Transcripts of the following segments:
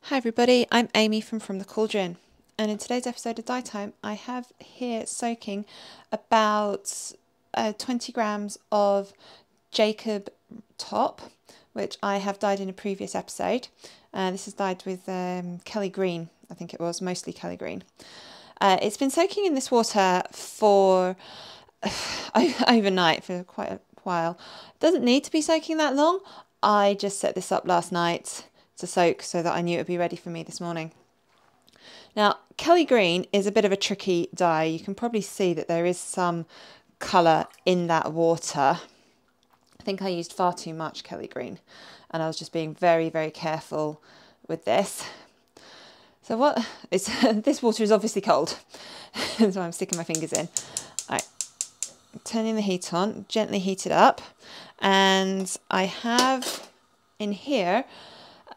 Hi everybody, I'm Amy from the Cauldron, and in today's episode of Dye Time I have here soaking about 20 grams of Jacob top, which I have dyed in a previous episode. This is dyed with Kelly Green, I think it was, mostly Kelly Green. It's been soaking in this water for overnight for quite a while. It doesn't need to be soaking that long. I just set this up last night to soak so that I knew it would be ready for me this morning. Now, Kelly Green is a bit of a tricky dye. You can probably see that there is some colour in that water. I think I used far too much Kelly Green, and I was just being very, very careful with this. So what is this water is obviously cold, so I'm sticking my fingers in. All right, turning the heat on, gently heat it up, and I have in here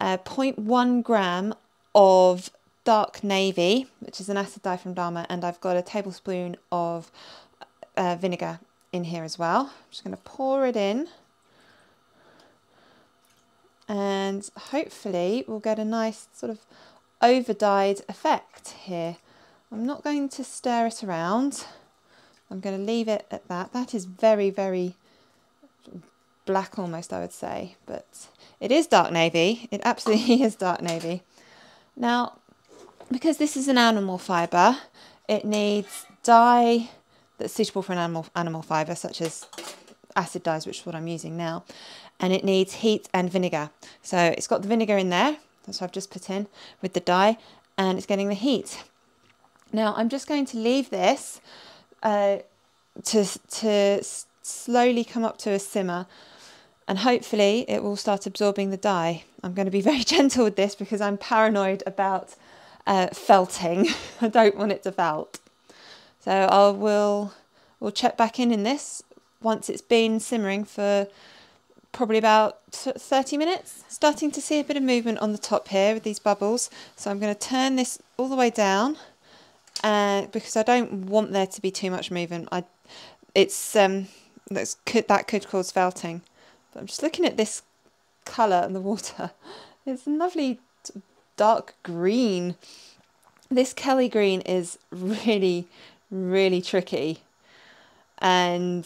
0.1 gram of dark navy, which is an acid dye from Dharma, and I've got a tablespoon of vinegar in here as well. I'm just going to pour it in, and hopefully we'll get a nice sort of over-dyed effect here. I'm not going to stir it around. I'm going to leave it at that. That is very, very black almost, I would say, but it is dark navy. It absolutely is dark navy. Now, because this is an animal fibre, it needs dye that's suitable for an animal fibre, such as acid dyes, which is what I'm using now, and it needs heat and vinegar. So it's got the vinegar in there, that's what I've just put in with the dye, and it's getting the heat. Now I'm just going to leave this to slowly come up to a simmer, and hopefully it will start absorbing the dye. I'm going to be very gentle with this because I'm paranoid about felting. I don't want it to felt. So we'll check back in this once it's been simmering for probably about 30 minutes. Starting to see a bit of movement on the top here with these bubbles. So I'm going to turn this all the way down because I don't want there to be too much movement. That could cause felting. But I'm just looking at this colour in the water. It's a lovely dark green. This Kelly Green is really, really tricky. And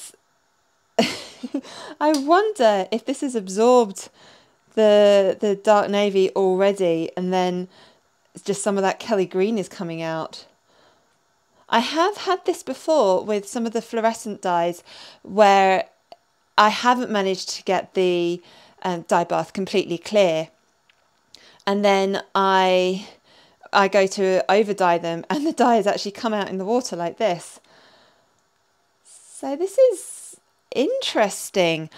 I wonder if this has absorbed the dark navy already, and then just some of that Kelly Green is coming out. I have had this before with some of the fluorescent dyes where I haven't managed to get the dye bath completely clear, and then I go to overdye them and the dye has actually come out in the water like this. So this is interesting.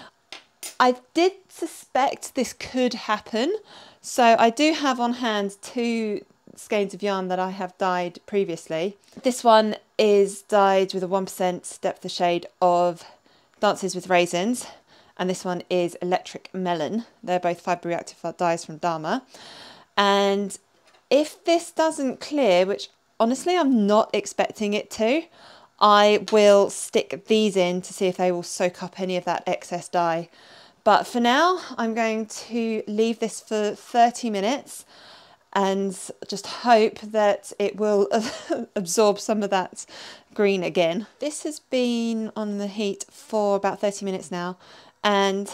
I did suspect this could happen, so I do have on hand 2 skeins of yarn that I have dyed previously. This one is dyed with a 1% depth of shade of Dances with Raisins, and this one is Electric Melon. They're both fibre reactive dyes from Dharma. And if this doesn't clear, which honestly I'm not expecting it to, I will stick these in to see if they will soak up any of that excess dye. But for now, I'm going to leave this for 30 minutes and just hope that it will absorb some of that green again. This has been on the heat for about 30 minutes now, and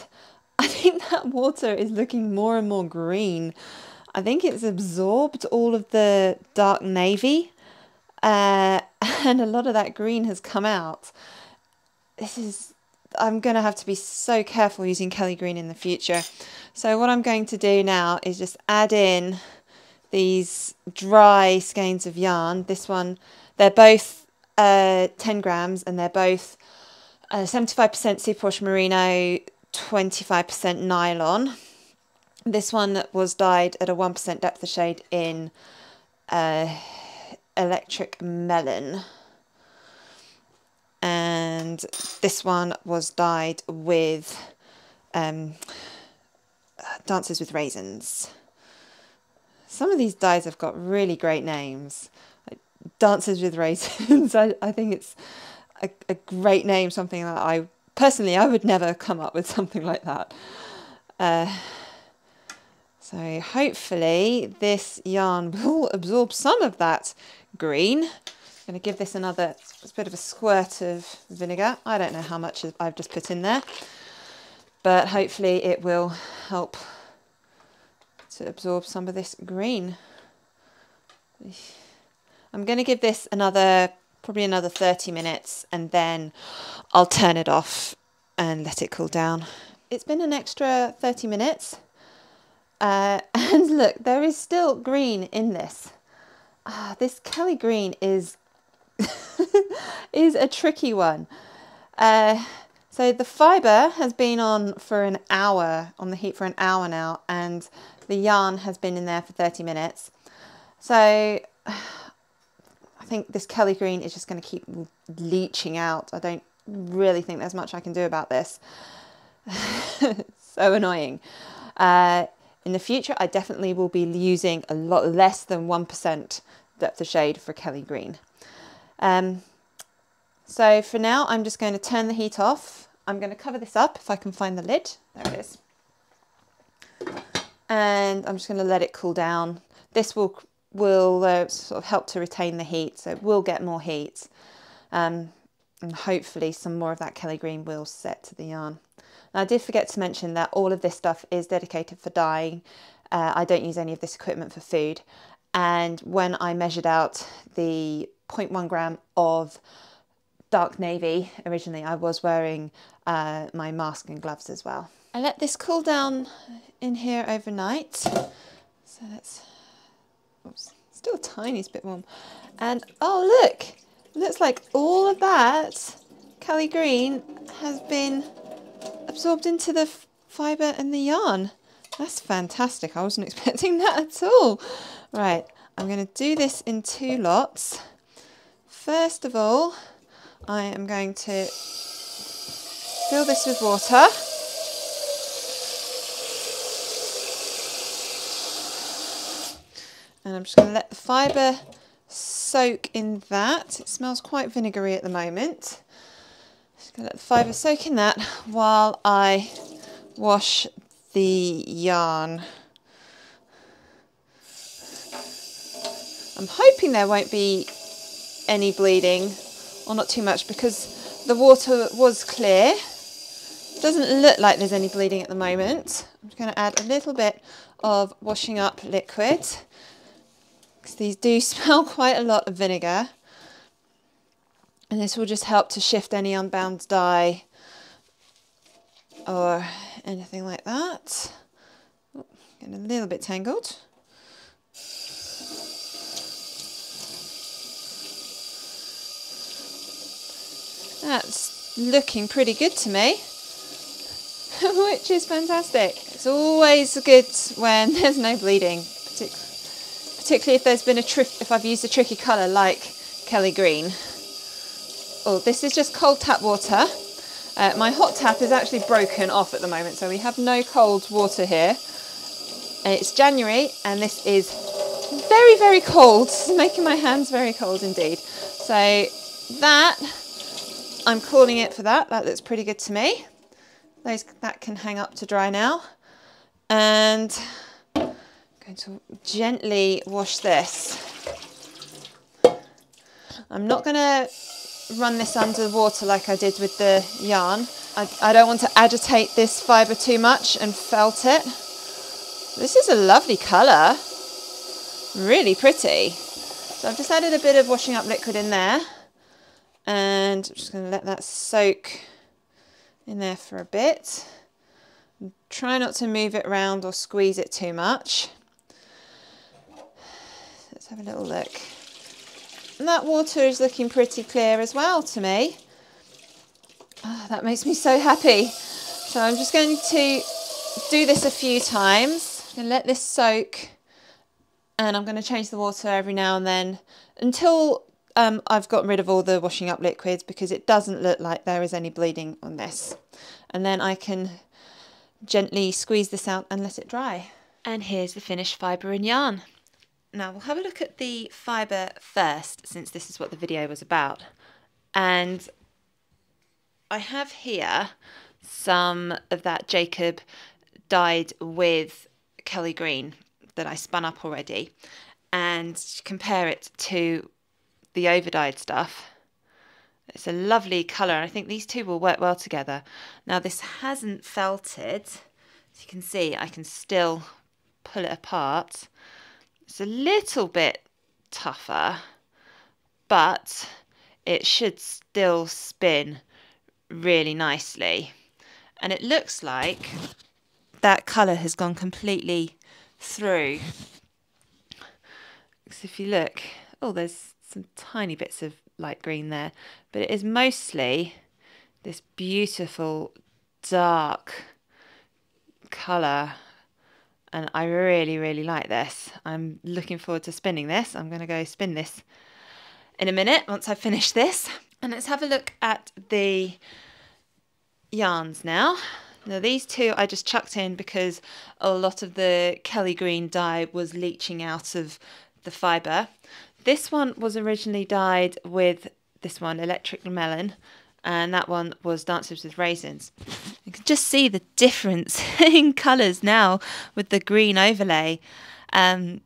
I think that water is looking more and more green. I think it's absorbed all of the dark navy, and a lot of that green has come out. I'm going to have to be so careful using Kelly Green in the future. So what I'm going to do now is just add in these dry skeins of yarn. This one, they're both 10 grams, and they're both 75% superwash merino, 25% nylon. This one was dyed at a 1% depth of shade in Electric Melon, and this one was dyed with Dances with Raisins. Some of these dyes have got really great names, like Dances with Raisins. I think it's a great name, something that I personally would never come up with something like that. So hopefully this yarn will absorb some of that green. I'm going to give this a bit of a squirt of vinegar. I don't know how much I've just put in there, but hopefully it will help to absorb some of this green. I'm going to give this probably another 30 minutes, and then I'll turn it off and let it cool down. It's been an extra 30 minutes. And look, there is still green in this. This Kelly green is is a tricky one. So the fibre has been on the heat for an hour now, and the yarn has been in there for 30 minutes. So I think this Kelly green is just going to keep leaching out. I don't really think there's much I can do about this. So annoying. In the future, I definitely will be using a lot less than 1% depth of shade for Kelly green. So for now, I'm just going to turn the heat off. I'm going to cover this up if I can find the lid. There it is. And I'm just going to let it cool down. This will sort of help to retain the heat, so it will get more heat. And hopefully some more of that Kelly green will set to the yarn. Now, I did forget to mention that all of this stuff is dedicated for dyeing. I don't use any of this equipment for food. And when I measured out the 0.1 gram of dark navy, originally I was wearing my mask and gloves as well. I let this cool down in here overnight. So that's, oops, still a tiny bit warm. And oh look, looks like all of that Kelly green has been absorbed into the fibre and the yarn. That's fantastic. I wasn't expecting that at all. Right, I'm going to do this in 2 lots. First of all, I am going to fill this with water. And I'm just going to let the fibre soak in that. It smells quite vinegary at the moment. Just going to let the fibre soak in that while I wash the yarn. I'm hoping there won't be any bleeding, or not too much, because the water was clear. It doesn't look like there's any bleeding at the moment. I'm just going to add a little bit of washing up liquid, because these do smell quite a lot of vinegar. And this will just help to shift any unbound dye or anything like that. Oh, getting a little bit tangled. That's looking pretty good to me, which is fantastic. It's always good when there's no bleeding, particularly if there's been if I've used a tricky colour like Kelly green. Oh, this is just cold tap water. My hot tap is actually broken off at the moment, so we have no cold water here. It's January, and this is very, very cold. It's making my hands very cold indeed. So that, I'm calling it for that. That looks pretty good to me. That can hang up to dry now. And I'm going to gently wash this. I'm not going to run this under water like I did with the yarn. I don't want to agitate this fibre too much and felt it. This is a lovely colour, really pretty. So I've just added a bit of washing up liquid in there, and I'm just going to let that soak in there for a bit. Try not to move it around or squeeze it too much. Let's have a little look. And that water is looking pretty clear as well to me. Oh, that makes me so happy. So I'm just going to do this a few times and let this soak. And I'm going to change the water every now and then until I've gotten rid of all the washing up liquids, because it doesn't look like there is any bleeding on this. And then I can gently squeeze this out and let it dry. And here's the finished fibre and yarn. Now we'll have a look at the fibre first, since this is what the video was about. And I have here some of that Jacob dyed with Kelly green that I spun up already and compare it to the overdyed stuff. It's a lovely colour. I think these two will work well together. Now this hasn't felted. As you can see, I can still pull it apart. It's a little bit tougher, but it should still spin really nicely. And it looks like that colour has gone completely through. So if you look, oh, there's some tiny bits of light green there, but it is mostly this beautiful dark colour, and I really like this. I'm looking forward to spinning this. I'm going to go spin this in a minute once I finish this. And let's have a look at the yarns now. Now these two I just chucked in because a lot of the Kelly green dye was leaching out of the fibre. This one was originally dyed with this one, Electric Melon, and that one was Dancers with Raisins. You can just see the difference in colours now with the green overlay. I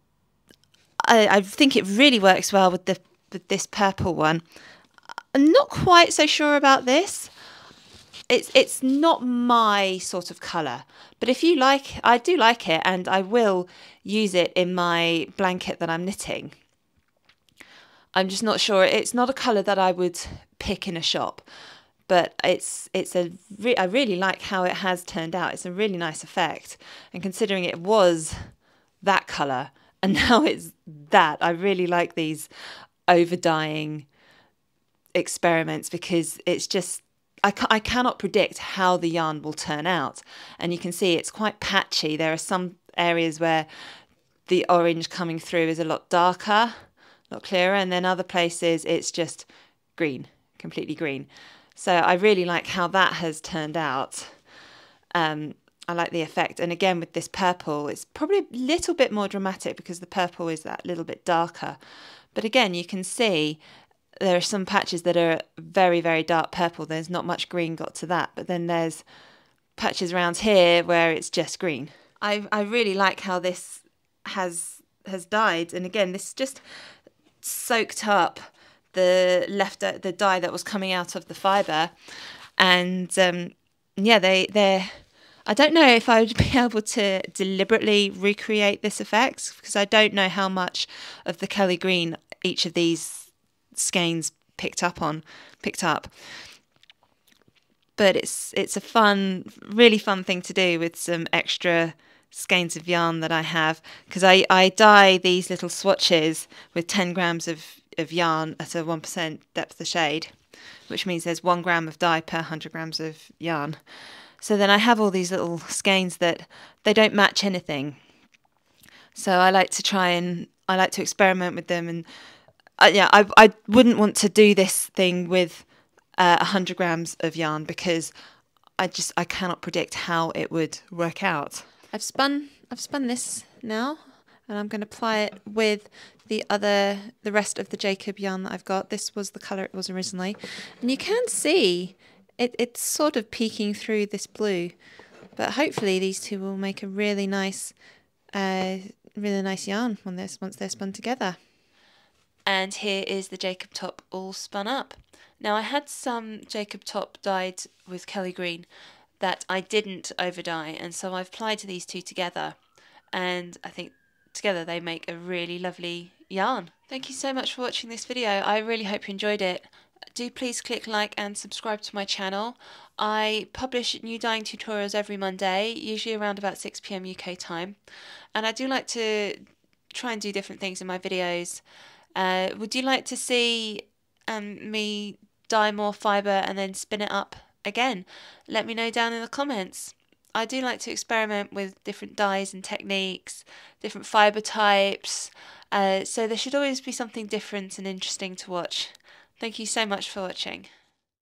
think it really works well with this purple one. I'm not quite so sure about this. It's not my sort of colour, but if you like, I do like it, and I will use it in my blanket that I'm knitting. I'm just not sure. It's not a colour that I would pick in a shop, but I really like how it has turned out. It's a really nice effect, and considering it was that colour and now it's that, I really like these overdying experiments because it's just, I cannot predict how the yarn will turn out. And you can see it's quite patchy. There are some areas where the orange coming through is a lot darker, a lot clearer, and then other places it's just green, completely green. So I really like how that has turned out. I like the effect. And again, with this purple, it's probably a little bit more dramatic because the purple is that little bit darker. But again, you can see there are some patches that are very dark purple. There's not much green got to that. But then there's patches around here where it's just green. I really like how this has dyed. And again, this just soaked up the dye that was coming out of the fibre. And yeah, I don't know if I would be able to deliberately recreate this effect because I don't know how much of the Kelly green each of these skeins picked up. But it's a really fun thing to do with some extra skeins of yarn that I have, because I dye these little swatches with 10 grams of yarn at a 1% depth of shade, which means there's 1 gram of dye per 100 grams of yarn. So then I have all these little skeins that they don't match anything. So I like to experiment with them, and I wouldn't want to do this thing with 100 grams of yarn because I cannot predict how it would work out. I've spun this now, and I'm going to ply it with the rest of the Jacob yarn that I've got. This was the colour it was originally, and you can see it's sort of peeking through this blue, but hopefully these two will make a really nice yarn once they're spun together. And here is the Jacob top all spun up. Now I had some Jacob top dyed with Kelly green that I didn't overdye, and so I've plied these two together, and I think together they make a really lovely yarn. Thank you so much for watching this video. I really hope you enjoyed it. Do please click like and subscribe to my channel. I publish new dyeing tutorials every Monday, usually around about 6 PM UK time, and I do like to try and do different things in my videos. Would you like to see me dye more fibre and then spin it up again? Let me know down in the comments. I do like to experiment with different dyes and techniques, different fibre types, so there should always be something different and interesting to watch. Thank you so much for watching.